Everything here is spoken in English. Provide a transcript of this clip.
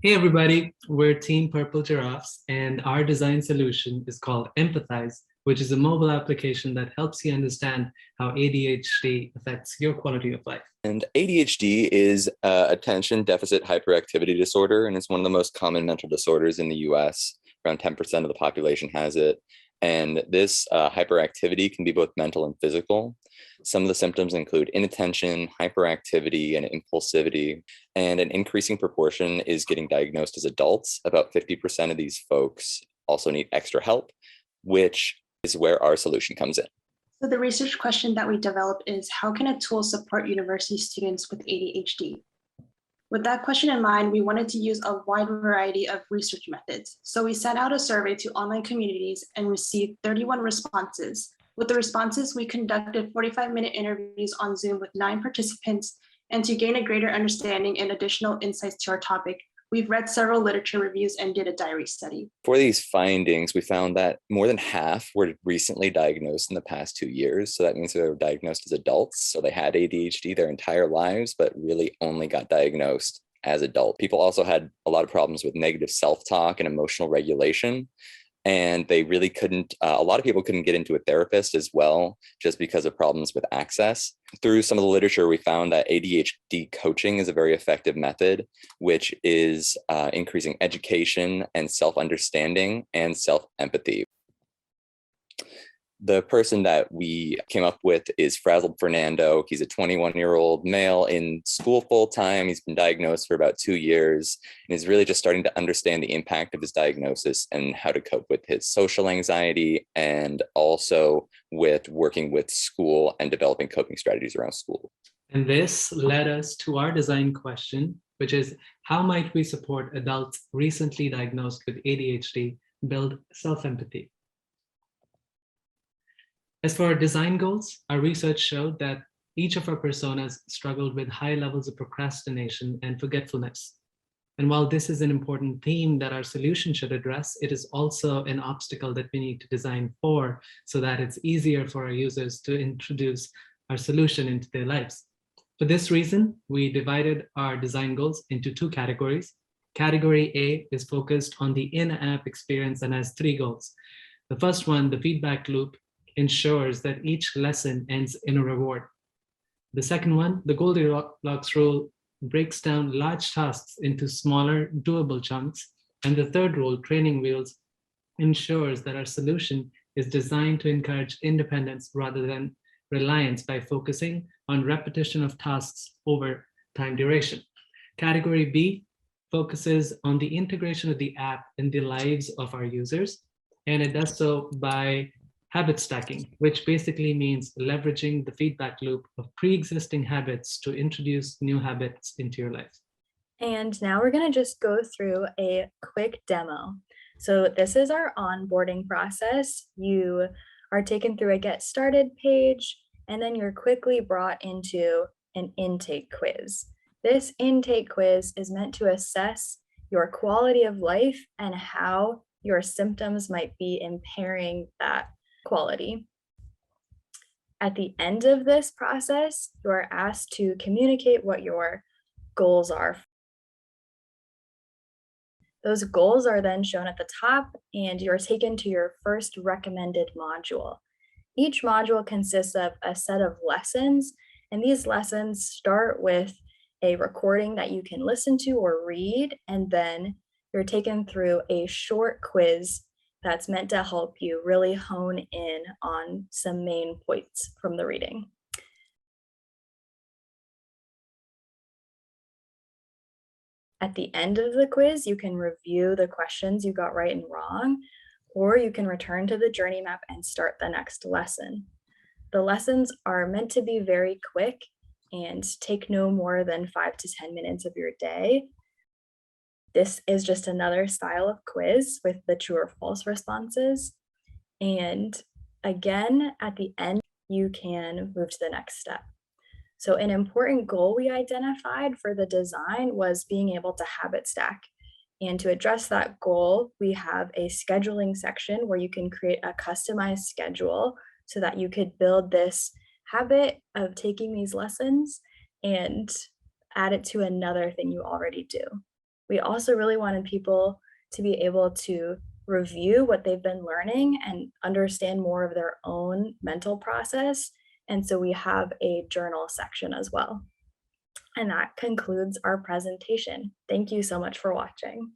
Hey everybody, we're Team Purple Giraffes, and our design solution is called Empathyz, which is a mobile application that helps you understand how ADHD affects your quality of life. And ADHD is attention deficit hyperactivity disorder, and it's one of the most common mental disorders in the US. Around 10% of the population has it. And this hyperactivity can be both mental and physical. Some of the symptoms include inattention, hyperactivity, and impulsivity. And an increasing proportion is getting diagnosed as adults. About 50% of these folks also need extra help, which is where our solution comes in. So the research question that we developed is, how can a tool support university students with ADHD? With that question in mind, we wanted to use a wide variety of research methods. So we sent out a survey to online communities and received 31 responses. With the responses, we conducted 45-minute interviews on Zoom with 9 participants. And to gain a greater understanding and additional insights to our topic, we've read several literature reviews and did a diary study. For these findings, we found that more than half were recently diagnosed in the past 2 years. So that means they were diagnosed as adults. So they had ADHD their entire lives, but really only got diagnosed as adults. People also had a lot of problems with negative self-talk and emotional regulation. And they really couldn't, a lot of people couldn't get into a therapist as well, just because of problems with access. Through some of the literature, we found that ADHD coaching is a very effective method, which is increasing education and self-understanding and self-empathy. The person that we came up with is Frazzled Fernando. He's a 21-year-old male in school full-time. He's been diagnosed for about 2 years, and he's really just starting to understand the impact of his diagnosis and how to cope with his social anxiety, and also with working with school and developing coping strategies around school. And this led us to our design question, which is, how might we support adults recently diagnosed with ADHD build self-empathy? As for our design goals, our research showed that each of our personas struggled with high levels of procrastination and forgetfulness. And while this is an important theme that our solution should address, it is also an obstacle that we need to design for, so that it's easier for our users to introduce our solution into their lives. For this reason, we divided our design goals into 2 categories. Category A is focused on the in-app experience and has 3 goals. The first one, the feedback loop, ensures that each lesson ends in a reward. The second one, the Goldilocks rule, breaks down large tasks into smaller, doable chunks. And the third rule, training wheels, ensures that our solution is designed to encourage independence rather than reliance by focusing on repetition of tasks over time duration. Category B focuses on the integration of the app in the lives of our users, and it does so by habit stacking, which basically means leveraging the feedback loop of pre-existing habits to introduce new habits into your life. And now we're going to just go through a quick demo. So this is our onboarding process. You are taken through a get started page, and then you're quickly brought into an intake quiz. This intake quiz is meant to assess your quality of life and how your symptoms might be impairing that quality. At the end of this process, you are asked to communicate what your goals are. Those goals are then shown at the top, and you're taken to your first recommended module. Each module consists of a set of lessons, and these lessons start with a recording that you can listen to or read, and then you're taken through a short quiz that's meant to help you really hone in on some main points from the reading. At the end of the quiz, you can review the questions you got right and wrong, or you can return to the journey map and start the next lesson. The lessons are meant to be very quick and take no more than 5 to 10 minutes of your day. This is just another style of quiz with the true or false responses. And again, at the end, you can move to the next step. So an important goal we identified for the design was being able to habit stack. And to address that goal, we have a scheduling section where you can create a customized schedule so that you could build this habit of taking these lessons and add it to another thing you already do. We also really wanted people to be able to review what they've been learning and understand more of their own mental process. And so we have a journal section as well. And that concludes our presentation. Thank you so much for watching.